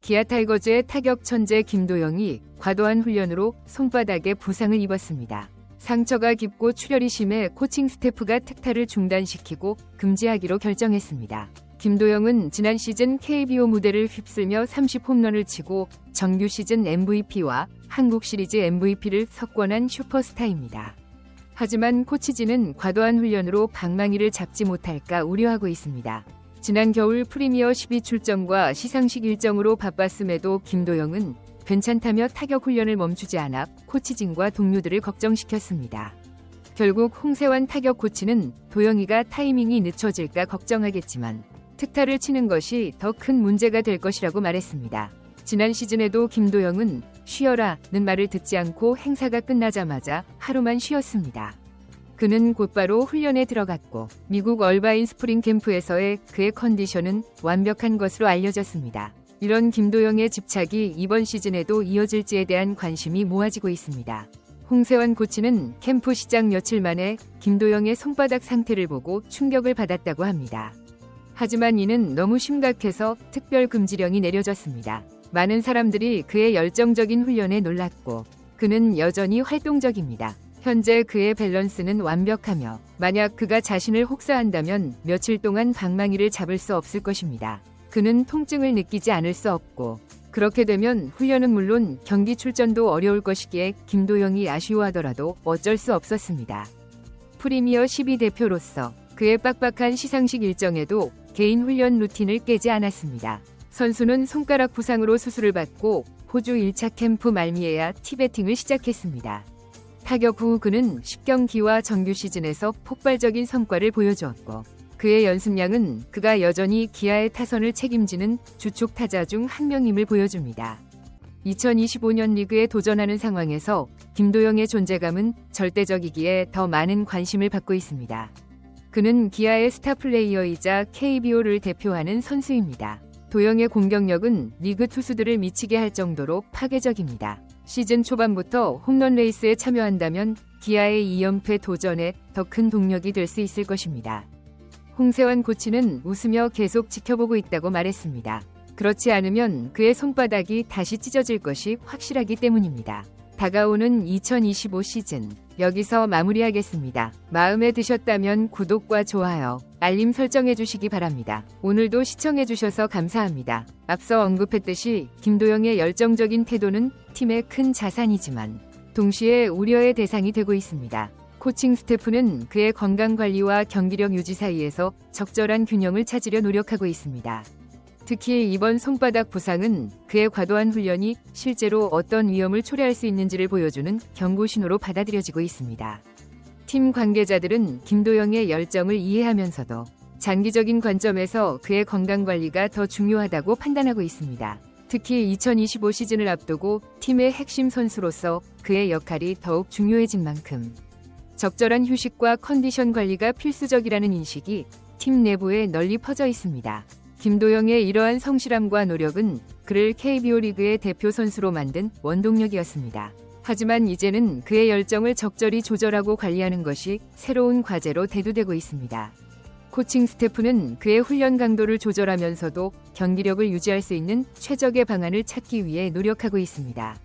기아 타이거즈의 타격 천재 김도영이 과도한 훈련으로 손바닥에 부상을 입었습니다. 상처가 깊고 출혈이 심해 코칭 스태프가 특타를 중단시키고 금지하기로 결정했습니다. 김도영은 지난 시즌 KBO 무대를 휩쓸며 30홈런을 치고 정규 시즌 MVP와 한국 시리즈 MVP를 석권한 슈퍼스타입니다. 하지만 코치진은 과도한 훈련으로 방망이를 잡지 못할까 우려하고 있습니다. 지난 겨울 프리미어 12 출전과 시상식 일정으로 바빴음에도 김도영은 괜찮다며 타격 훈련을 멈추지 않아 코치진과 동료들을 걱정시켰습니다. 결국 홍세환 타격 코치는 도영이가 타이밍이 늦춰질까 걱정하겠지만 특타를 치는 것이 더 큰 문제가 될 것이라고 말했습니다. 지난 시즌에도 김도영은 쉬어라는 말을 듣지 않고 행사가 끝나자마자 하루만 쉬었습니다. 그는 곧바로 훈련에 들어갔고 미국 얼바인 스프링 캠프에서의 그의 컨디션은 완벽한 것으로 알려졌습니다. 이런 김도영의 집착이 이번 시즌에도 이어질지에 대한 관심이 모아지고 있습니다. 홍세환 코치는 캠프 시작 며칠 만에 김도영의 손바닥 상태를 보고 충격을 받았다고 합니다. 하지만 이는 너무 심각해서 특별 금지령이 내려졌습니다. 많은 사람들이 그의 열정적인 훈련에 놀랐고 그는 여전히 활동적입니다. 현재 그의 밸런스는 완벽하며 만약 그가 자신을 혹사한다면 며칠 동안 방망이를 잡을 수 없을 것입니다. 그는 통증을 느끼지 않을 수 없고 그렇게 되면 훈련은 물론 경기 출전도 어려울 것이기에 김도영이 아쉬워하더라도 어쩔 수 없었습니다. 프리미어 12 대표로서 그의 빡빡한 시상식 일정에도 개인 훈련 루틴을 깨지 않았습니다. 선수는 손가락 부상으로 수술을 받고 호주 1차 캠프 말미에야 티베팅을 시작했습니다. 타격 후 그는 10경기와 정규 시즌에서 폭발적인 성과를 보여주었고 그의 연습량은 그가 여전히 기아의 타선을 책임지는 주축 타자 중 한 명임을 보여줍니다. 2025년 리그에 도전하는 상황에서 김도영의 존재감은 절대적이기에 더 많은 관심을 받고 있습니다. 그는 기아의 스타 플레이어이자 KBO를 대표하는 선수입니다. 도영의 공격력은 리그 투수들을 미치게 할 정도로 파괴적입니다. 시즌 초반부터 홈런 레이스에 참여한다면 기아의 2연패 도전에 더 큰 동력이 될 수 있을 것입니다. 홍세환 코치는 웃으며 계속 지켜보고 있다고 말했습니다. 그렇지 않으면 그의 손바닥이 다시 찢어질 것이 확실하기 때문입니다. 다가오는 2025 시즌 여기서 마무리하겠습니다. 마음에 드셨다면 구독과 좋아요, 알림 설정해 주시기 바랍니다. 오늘도 시청해 주셔서 감사합니다. 앞서 언급했듯이 김도영의 열정적인 태도는 팀의 큰 자산이지만 동시에 우려의 대상이 되고 있습니다. 코칭 스태프는 그의 건강관리와 경기력 유지 사이에서 적절한 균형을 찾으려 노력하고 있습니다. 특히 이번 손바닥 부상은 그의 과도한 훈련이 실제로 어떤 위험을 초래할 수 있는지를 보여주는 경고 신호로 받아들여지고 있습니다. 팀 관계자들은 김도영의 열정을 이해하면서도 장기적인 관점에서 그의 건강관리가 더 중요하다고 판단하고 있습니다. 특히 2025 시즌을 앞두고 팀의 핵심 선수로서 그의 역할이 더욱 중요해진 만큼 적절한 휴식과 컨디션 관리가 필수적이라는 인식이 팀 내부에 널리 퍼져 있습니다. 김도영의 이러한 성실함과 노력은 그를 KBO 리그의 대표 선수로 만든 원동력이었습니다. 하지만 이제는 그의 열정을 적절히 조절하고 관리하는 것이 새로운 과제로 대두되고 있습니다. 코칭 스태프는 그의 훈련 강도를 조절하면서도 경기력을 유지할 수 있는 최적의 방안을 찾기 위해 노력하고 있습니다.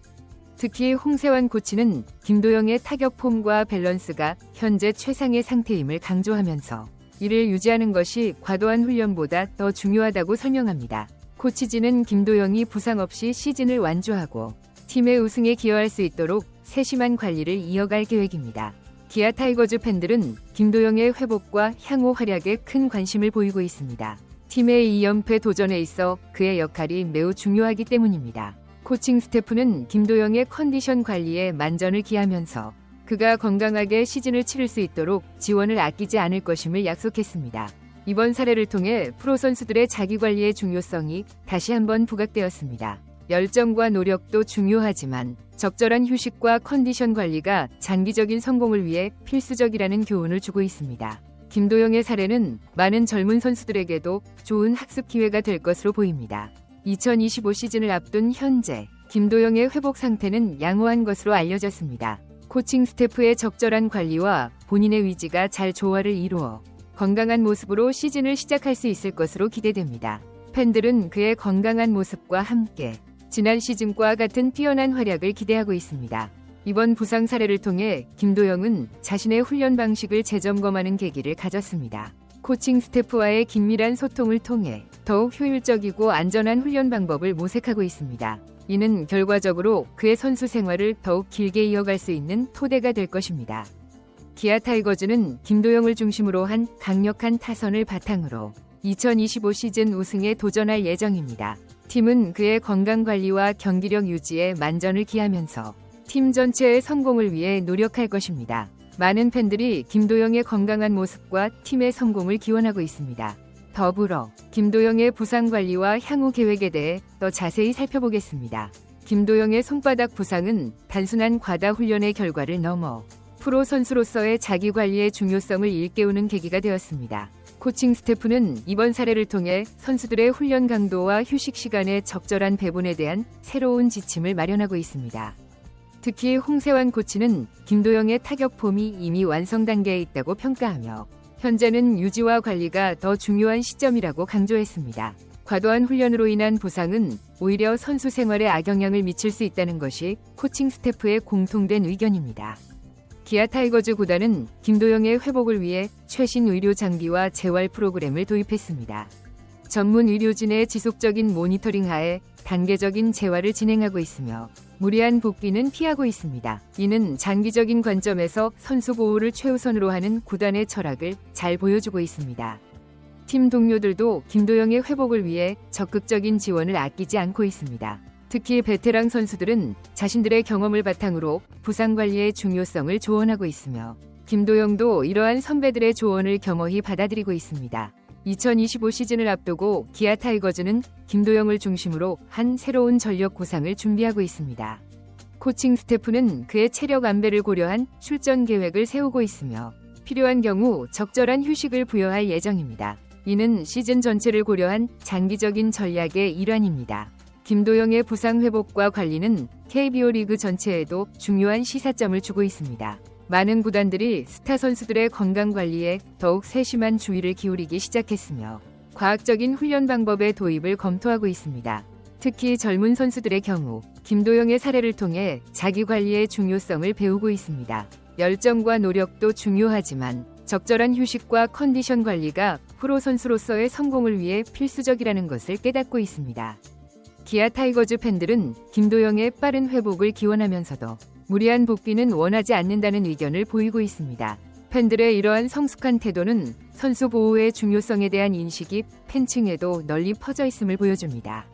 특히 홍세환 코치는 김도영의 타격 폼과 밸런스가 현재 최상의 상태임을 강조하면서 이를 유지하는 것이 과도한 훈련보다 더 중요하다고 설명합니다. 코치진은 김도영이 부상 없이 시즌을 완주하고 팀의 우승에 기여할 수 있도록 세심한 관리를 이어갈 계획입니다. 기아 타이거즈 팬들은 김도영의 회복과 향후 활약에 큰 관심을 보이고 있습니다. 팀의 2연패 도전에 있어 그의 역할이 매우 중요하기 때문입니다. 코칭 스태프는 김도영의 컨디션 관리에 만전을 기하면서 그가 건강하게 시즌을 치를 수 있도록 지원을 아끼지 않을 것임을 약속했습니다. 이번 사례를 통해 프로 선수들의 자기관리의 중요성이 다시 한번 부각되었습니다. 열정과 노력도 중요하지만 적절한 휴식과 컨디션 관리가 장기적인 성공을 위해 필수적이라는 교훈을 주고 있습니다. 김도영의 사례는 많은 젊은 선수들에게도 좋은 학습 기회가 될 것으로 보입니다. 2025 시즌을 앞둔 현재 김도영의 회복 상태는 양호한 것으로 알려졌습니다. 코칭 스태프의 적절한 관리와 본인의 위지가 잘 조화를 이루어 건강한 모습으로 시즌을 시작할 수 있을 것으로 기대됩니다. 팬들은 그의 건강한 모습과 함께 지난 시즌과 같은 뛰어난 활약을 기대하고 있습니다. 이번 부상 사례를 통해 김도영은 자신의 훈련 방식을 재점검하는 계기를 가졌습니다. 코칭 스태프와의 긴밀한 소통을 통해 더욱 효율적이고 안전한 훈련 방법을 모색하고 있습니다. 이는 결과적으로 그의 선수 생활을 더욱 길게 이어갈 수 있는 토대가 될 것입니다. 기아 타이거즈는 김도영을 중심으로 한 강력한 타선을 바탕으로 2025 시즌 우승에 도전할 예정입니다. 팀은 그의 건강관리와 경기력 유지에 만전을 기하면서 팀 전체의 성공을 위해 노력할 것입니다. 많은 팬들이 김도영의 건강한 모습과 팀의 성공을 기원하고 있습니다. 더불어 김도영의 부상 관리와 향후 계획에 대해 더 자세히 살펴보겠습니다. 김도영의 손바닥 부상은 단순한 과다 훈련의 결과를 넘어 프로 선수로서의 자기 관리의 중요성을 일깨우는 계기가 되었습니다. 코칭 스태프는 이번 사례를 통해 선수들의 훈련 강도와 휴식 시간의 적절한 배분에 대한 새로운 지침을 마련하고 있습니다. 특히 홍세환 코치는 김도영의 타격 폼이 이미 완성 단계에 있다고 평가하며 현재는 유지와 관리가 더 중요한 시점이라고 강조했습니다. 과도한 훈련으로 인한 부상은 오히려 선수 생활에 악영향을 미칠 수 있다는 것이 코칭 스태프의 공통된 의견입니다. 기아 타이거즈 구단은 김도영의 회복을 위해 최신 의료 장비와 재활 프로그램을 도입했습니다. 전문 의료진의 지속적인 모니터링 하에 단계적인 재활을 진행하고 있으며 무리한 복귀는 피하고 있습니다. 이는 장기적인 관점에서 선수 보호를 최우선으로 하는 구단의 철학을 잘 보여주고 있습니다. 팀 동료들도 김도영의 회복을 위해 적극적인 지원을 아끼지 않고 있습니다. 특히 베테랑 선수들은 자신들의 경험을 바탕으로 부상 관리의 중요성을 조언하고 있으며 김도영도 이러한 선배들의 조언을 겸허히 받아들이고 있습니다. 2025 시즌을 앞두고 기아 타이거즈는 김도영을 중심으로 한 새로운 전력 구상을 준비하고 있습니다. 코칭 스태프는 그의 체력 안배를 고려한 출전 계획을 세우고 있으며 필요한 경우 적절한 휴식을 부여할 예정입니다. 이는 시즌 전체를 고려한 장기적인 전략의 일환입니다. 김도영의 부상 회복과 관리는 KBO 리그 전체에도 중요한 시사점을 주고 있습니다. 많은 구단들이 스타 선수들의 건강 관리에 더욱 세심한 주의를 기울이기 시작했으며 과학적인 훈련 방법의 도입을 검토하고 있습니다. 특히 젊은 선수들의 경우 김도영의 사례를 통해 자기 관리의 중요성을 배우고 있습니다. 열정과 노력도 중요하지만 적절한 휴식과 컨디션 관리가 프로 선수로서의 성공을 위해 필수적이라는 것을 깨닫고 있습니다. 기아 타이거즈 팬들은 김도영의 빠른 회복을 기원하면서도 무리한 복귀는 원하지 않는다는 의견을 보이고 있습니다. 팬들의 이러한 성숙한 태도는 선수 보호의 중요성에 대한 인식이 팬층에도 널리 퍼져 있음을 보여줍니다.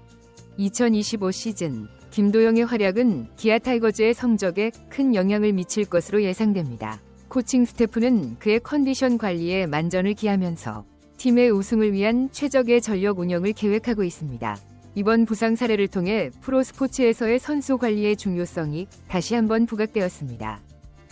2025 시즌 김도영의 활약은 기아 타이거즈의 성적에 큰 영향을 미칠 것으로 예상됩니다. 코칭 스태프는 그의 컨디션 관리에 만전을 기하면서 팀의 우승을 위한 최적의 전력 운영을 계획하고 있습니다. 이번 부상 사례를 통해 프로 스포츠에서의 선수 관리의 중요성이 다시 한번 부각되었습니다.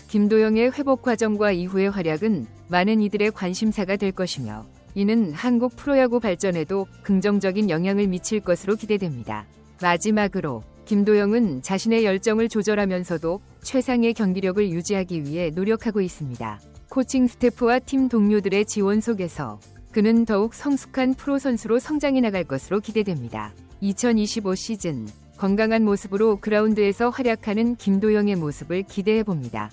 김도영의 회복 과정과 이후의 활약은 많은 이들의 관심사가 될 것이며 이는 한국 프로야구 발전에도 긍정적인 영향을 미칠 것으로 기대됩니다. 마지막으로 김도영은 자신의 열정을 조절하면서도 최상의 경기력을 유지하기 위해 노력하고 있습니다. 코칭 스태프와 팀 동료들의 지원 속에서 그는 더욱 성숙한 프로 선수로 성장해 나갈 것으로 기대됩니다. 2025 시즌 건강한 모습으로 그라운드에서 활약하는 김도영의 모습을 기대해 봅니다.